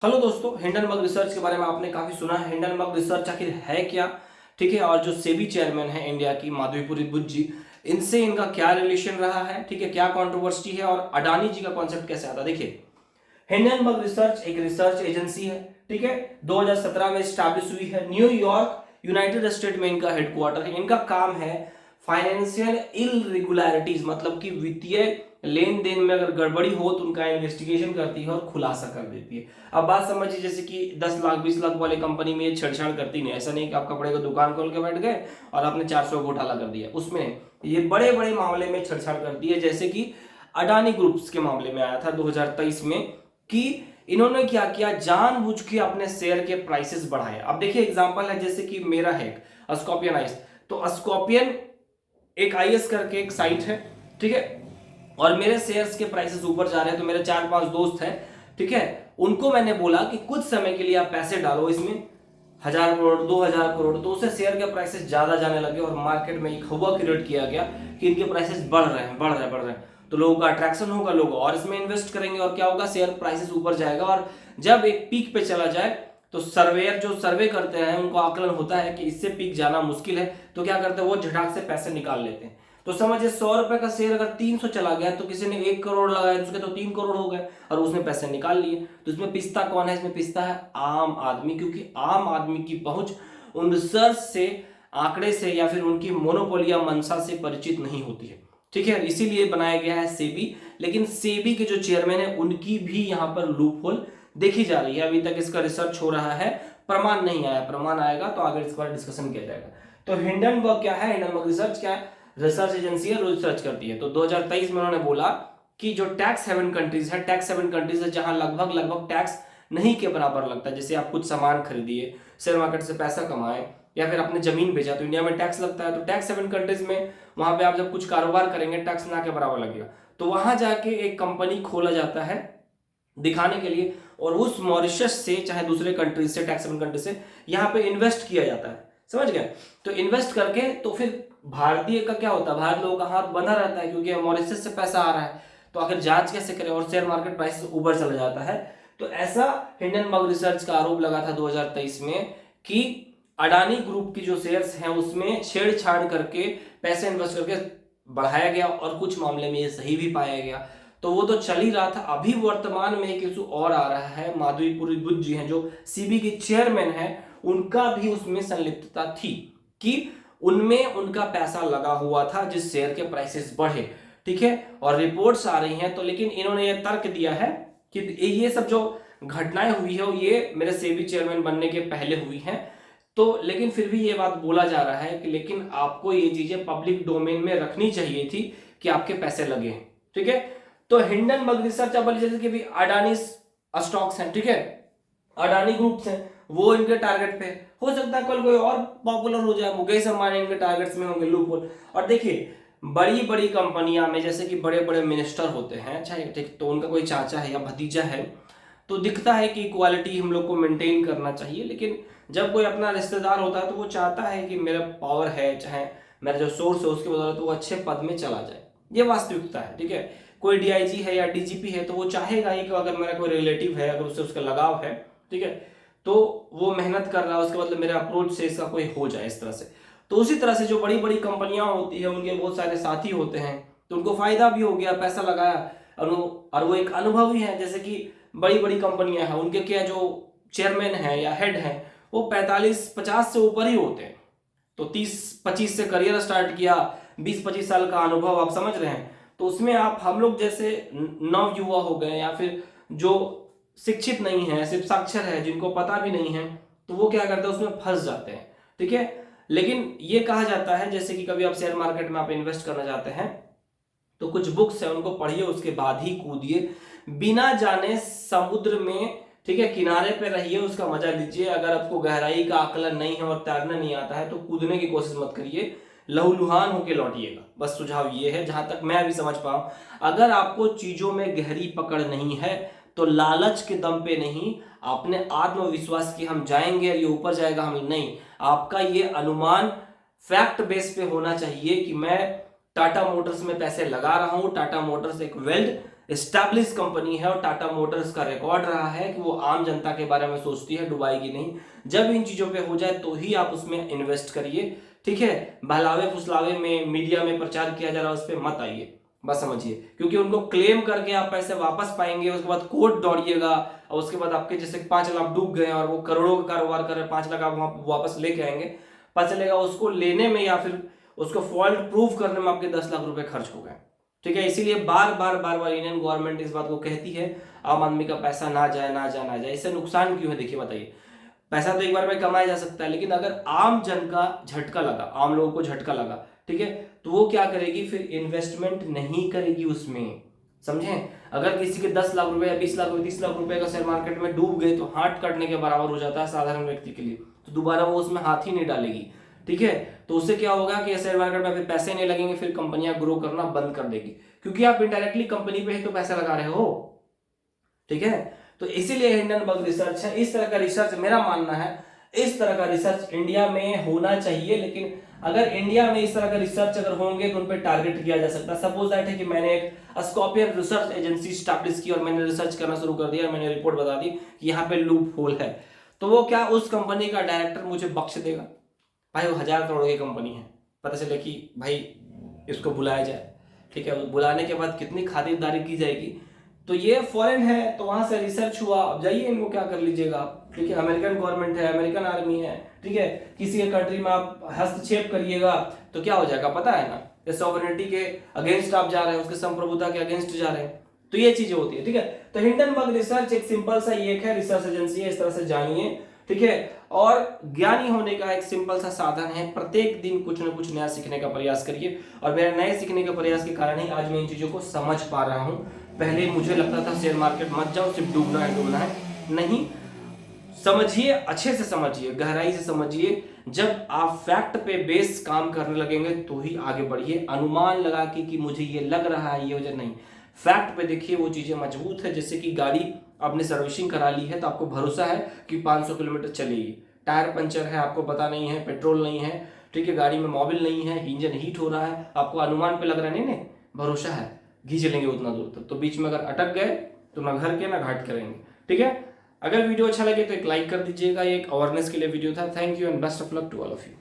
Hello दोस्तों, Hindenburg research के बारे में आपने काफी सुना है। हिंडनबर्ग रिसर्च आखिर है क्या? ठीक है। और जो सेबी चेयरमैन है इंडिया की माधवीपुरी बुद्ध जी, इनसे इनका क्या रिलेशन रहा है, ठीक है, क्या कंट्रोवर्सी है और अडानी जी का कॉन्सेप्ट कैसे आता है। देखिए, हिंडनबर्ग रिसर्च एक रिसर्च एजेंसी है, ठीक है। 2017 में स्टैब्लिश हुई है। न्यूयॉर्क यूनाइटेड स्टेट में इनका हेडक्वार्टर है। इनका काम है फाइनेंशियल इलरेगुलरिटीज, मतलब कि वित्तीय लेन देन में अगर गड़बड़ी हो तो उनका इन्वेस्टिगेशन करती है और खुलासा कर देती है। अब बात समझिए, जैसे कि 10 लाख 20 लाख वाले कंपनी में ये छेड़छाड़ करती नहीं। ऐसा नहीं कि आप कपड़े का दुकान खोल के बैठ गए और आपने 400 घोटाला कर दिया, उसमें ये बड़े बड़े मामले में छेड़छाड़ करती है। जैसे कि अडानी ग्रुप्स के मामले में आया था 2023 में, कि इन्होंने क्या किया, जानबूझ के अपने शेयर के प्राइसेस बढ़ाए। अब देखिए एग्जांपल है, जैसे कि मेरा है स्कॉर्पियन आइस। तो स्कॉर्पियन एक आईएस करके एक साइट है, ठीक है, और मेरे शेयर्स के प्राइसेस ऊपर जा रहे हैं। तो मेरे 4-5 दोस्त हैं, ठीक है, उनको मैंने बोला कि कुछ समय के लिए आप पैसे डालो इसमें, 1000 करोड़ 2000 करोड़। तो उससे शेयर के प्राइसेस ज्यादा जाने लगे और मार्केट में एक हवा क्रिएट किया गया कि इनके प्राइसेस बढ़ रहे हैं, बढ़ रहे हैं, बढ़ रहे हैं। तो लोगों का अट्रैक्शन होगा, लोग और इसमें इन्वेस्ट करेंगे और क्या होगा, शेयर प्राइसेस ऊपर जाएगा। और जब एक पीक पे चला जाए तो सर्वेयर जो सर्वे करते हैं उनको आकलन होता है कि इससे पीक जाना मुश्किल है, तो क्या करते हैं, वो झटाक से पैसे निकाल लेते हैं। तो समझिए 100 रुपए का शेयर अगर 300 चला गया तो किसी ने 1 करोड़ लगाया तो उसके तो 3 करोड़ हो गए और उसने पैसे निकाल लिए। तो इसमें पिस्ता कौन है? इसमें पिस्ता है आम आदमी, क्योंकि आम आदमी की पहुंच उन रिसर्च से, आंकड़े से या फिर उनकी मोनोपोली या मंशा से परिचित नहीं होती है, ठीक है। इसीलिए बनाया गया है सेबी। लेकिन सेबी के जो चेयरमैन है उनकी भी यहाँ पर लूप होल देखी जा रही है। अभी तक इसका रिसर्च हो रहा है, प्रमाण नहीं आया। प्रमाण आएगा तो आगे इस पर डिस्कशन किया जाएगा। तो हिंडनबर्ग क्या है? हिंडनबर्ग रिसर्च क्या है? रिसर्च एजेंसी है, रिसर्च करती है। तो 2023 में उन्होंने बोला कि जो टैक्स हेवन कंट्रीज है, टैक्स हेवन कंट्रीज है जहां लगभग लगभग टैक्स नहीं के बराबर लगता है। जैसे आप कुछ सामान खरीदिए, शेयर मार्केट से पैसा कमाए या फिर अपने जमीन बेचा, तो इंडिया में टैक्स लगता है। तो टैक्स हेवन कंट्रीज में वहां पे आप जब कुछ कारोबार करेंगे टैक्स ना के बराबर लगेगा। तो वहां जाके एक कंपनी खोला जाता है दिखाने के लिए, और उस मॉरिशस से चाहे दूसरे कंट्रीज से, टैक्स हेवन कंट्री से यहाँ पे इन्वेस्ट किया जाता है। समझ गए? तो इन्वेस्ट करके तो फिर भारतीय का क्या होता है, भारत लोगों का हाथ बंधा रहता है क्योंकि मॉरिशस से पैसा आ रहा है। तो आखिर जांच कैसे करें, और शेयर मार्केट प्राइस ऊपर चला जाता है। तो ऐसा हिंडनबर्ग रिसर्च का आरोप लगा था 2023 में कि अडानी ग्रुप की जो शेयर्स हैं उसमें छेड़छाड़ करके पैसे इन्वेस्ट करके बढ़ाया गया, और कुछ मामले में ये सही भी पाया गया। तो वो तो चल ही रहा था। अभी वर्तमान में एक इशू और आ रहा है, माधवीपुरी बुद्ध जी हैं जो सीबी के चेयरमैन हैं, उनका भी उसमें संलिप्तता थी कि उनमें उनका पैसा लगा हुआ था जिस शेयर के प्राइसेस बढ़े, ठीक है, और रिपोर्ट्स आ रही हैं। तो लेकिन इन्होंने ये तर्क दिया है कि ये सब जो घटनाएं हुई है ये मेरे सेबी चेयरमैन बनने के पहले हुई हैं। तो लेकिन फिर भी ये बात बोला जा रहा है कि लेकिन आपको ये चीजें पब्लिक डोमेन में रखनी चाहिए थी कि आपके पैसे लगे, ठीक है। तो हिंडनबर्ग रिसर्च, अब जैसे कि भी अडानी स्टॉक्स हैं, ठीक है, अडानी ग्रुप्स हैं, वो इनके टारगेट पे हो सकता है कल कोई और पॉपुलर हो जाए, मुकेश अंबानी इनके टारगेट्स में होंगे, लूप होल। और देखिए बड़ी बड़ी कंपनियां में जैसे कि बड़े बड़े मिनिस्टर होते हैं, चाहे ठीक, तो उनका कोई चाचा है या भतीजा है, तो दिखता है कि इक्वालिटी हम लोग को मेंटेन करना चाहिए। लेकिन जब कोई अपना रिश्तेदार होता है तो वो चाहता है कि मेरा पावर है, चाहे मेरा जो सोर्स है उसके बदौलत तो वो अच्छे पद में चला जाए। ये वास्तविकता है, ठीक है। कोई डीआईजी है या डीजीपी है तो वो चाहेगा ही कि अगर मेरा कोई रिलेटिव है, अगर उससे उसका लगाव है, ठीक है, तो वो मेहनत कर रहा है, उसके मतलब मेरे अप्रोच से इसका कोई हो जाए इस तरह से। तो उसी तरह से जो बड़ी बड़ी कंपनियां होती है उनके बहुत सारे साथी होते हैं, तो उनको फायदा भी हो गया, पैसा लगाया, और वो एक अनुभवी है। जैसे कि बड़ी बड़ी कंपनियां हैं, उनके क्या जो चेयरमैन है या हेड है वो 45-50 से ऊपर ही होते हैं। तो 30-25 से करियर स्टार्ट किया, 20-25 साल का अनुभव, आप समझ रहे हैं। तो उसमें आप हम लोग जैसे नव युवा हो गए या फिर जो शिक्षित नहीं है, सिर्फ साक्षर है, जिनको पता भी नहीं है, तो वो क्या करते हैं, उसमें फंस जाते हैं, ठीक है। लेकिन ये कहा जाता है, जैसे कि कभी आप शेयर मार्केट में आप इन्वेस्ट करना चाहते हैं तो कुछ बुक्स है उनको पढ़िए, उसके बाद ही कूदिए, बिना जाने समुद्र में, ठीक है, किनारे पे रहिए, उसका मजा लीजिए। अगर आपको गहराई का आकलन नहीं है और तैरना नहीं आता है तो कूदने की कोशिश मत करिए, लहूलुहान होके लौटिएगा। बस सुझाव ये है, जहां तक मैं अभी समझ पाऊं। अगर आपको चीजों में गहरी पकड़ नहीं है तो लालच के दम पे नहीं, अपने आत्मविश्वास की हम जाएंगे और ये ऊपर जाएगा, हम नहीं, आपका ये अनुमान फैक्ट बेस पे होना चाहिए कि मैं टाटा मोटर्स में पैसे लगा रहा हूं, टाटा मोटर्स एक वेल एस्टैब्लिश कंपनी है और टाटा मोटर्स का रिकॉर्ड रहा है कि वो आम जनता के बारे में सोचती है, डुबाई की नहीं। जब इन चीजों पे हो जाए तो ही आप उसमें इन्वेस्ट करिए, ठीक है। बहलावे फुसलावे में मीडिया में प्रचार किया जा रहा है उस पर मत आइए, बस समझिए, क्योंकि उनको क्लेम करके आप पैसे वापस पाएंगे, उसके बाद कोर्ट दौड़िएगा और उसके बाद आपके जैसे 5 लाख डूब गए और वो करोड़ों का कारोबार कर रहे हैं, 5 लाख आप वापस लेके आएंगे, पता चलेगा उसको लेने में या फिर उसको फॉल्ट प्रूव करने में आपके 10 लाख रुपए खर्च हो गए, ठीक है। इसीलिए बार बार इंडियन गवर्नमेंट इस बात को कहती है आम आदमी का पैसा ना जाए ना जाए ना जाए। इससे नुकसान क्यों है, देखिए बताइए। पैसा तो एक बार में कमाया जा सकता है, लेकिन अगर आम जन का झटका लगा, आम लोगों को झटका लगा, ठीक है, तो वो क्या करेगी, फिर इन्वेस्टमेंट नहीं करेगी उसमें, समझे। अगर किसी के 10 लाख रुपए या 20 लाख रुपए 30 लाख रुपए का शेयर मार्केट में डूब गए तो हाथ काटने के बराबर हो जाता है साधारण व्यक्ति के लिए, तो दोबारा वो उसमें हाथ ही नहीं डालेगी, ठीक है। तो उससे क्या होगा कि शेयर मार्केट में पैसे नहीं लगेंगे, फिर कंपनियां ग्रो करना बंद कर देगी, क्योंकि आप इनडायरेक्टली कंपनी पे ही तो पैसा लगा रहे हो, ठीक है। तो इसीलिए हिंडनबर्ग रिसर्च है, इस तरह का रिसर्च मेरा मानना है, इस तरह का रिसर्च इंडिया में होना चाहिए। लेकिन अगर इंडिया में इस तरह का रिसर्च अगर होंगे तो उन पर टारगेट किया जा सकता है। सपोज दैट है कि मैंने एक स्कॉर्पियन रिसर्च एजेंसी स्टैब्लिश की और मैंने रिसर्च करना शुरू कर दिया, मैंने रिपोर्ट बता दी कि यहाँ पे लूप होल है, तो वो क्या उस कंपनी का डायरेक्टर मुझे बख्श देगा? भाई वो 1000 करोड़ की कंपनी है, पता चले कि भाई इसको बुलाया जाए, ठीक है, बुलाने के बाद कितनी खातिरदारी की जाएगी। तो ये फॉरेन है तो वहां से रिसर्च हुआ, अब जाइए इनको क्या कर लीजिएगा आप, ठीक है। अमेरिकन गवर्नमेंट है, अमेरिकन आर्मी है, ठीक है, किसी के कंट्री में आप हस्तक्षेप करिएगा तो क्या हो जाएगा पता है ना, सॉवरेनिटी के अगेंस्ट आप जा रहे हैं, उसके संप्रभुता के अगेंस्ट जा रहे हैं, तो ये चीजें होती है, ठीक है। तो हिंडनबर्ग रिसर्च एक सिंपल सा ये है, रिसर्च एजेंसी है, इस तरह से जानिए, ठीक है। और ज्ञानी होने का एक सिंपल सा साधन है, प्रत्येक दिन कुछ ना कुछ नया सीखने का प्रयास करिए, और मेरे नए सीखने के प्रयास के कारण ही आज मैं इन चीजों को समझ पा रहा हूं। पहले मुझे लगता था शेयर मार्केट मत जाओ, सिर्फ डूबना है, नहीं, समझिए, अच्छे से समझिए, गहराई से समझिए। जब आप फैक्ट पे बेस काम करने लगेंगे तो ही आगे बढ़िए। अनुमान लगा के कि मुझे ये लग रहा है, ये वजह नहीं, फैक्ट पे देखिए वो चीजें मजबूत है। जैसे कि गाड़ी आपने सर्विसिंग करा ली है तो आपको भरोसा है कि 500 किलोमीटर चलेगी, टायर पंचर है आपको पता नहीं है, पेट्रोल नहीं है, ठीक है, गाड़ी में मोबिल नहीं है, इंजन हीट हो रहा है, आपको अनुमान पे लग रहा है, नहीं भरोसा है, घी चलेंगे उतना दूर तक। तो बीच में अगर अटक गए तो ना घर के ना घाट करेंगे, ठीक है। अगर वीडियो अच्छा लगे तो एक लाइक कर दीजिएगा, ये एक अवेयरनेस के लिए वीडियो था। Thank you and best of luck to all of you.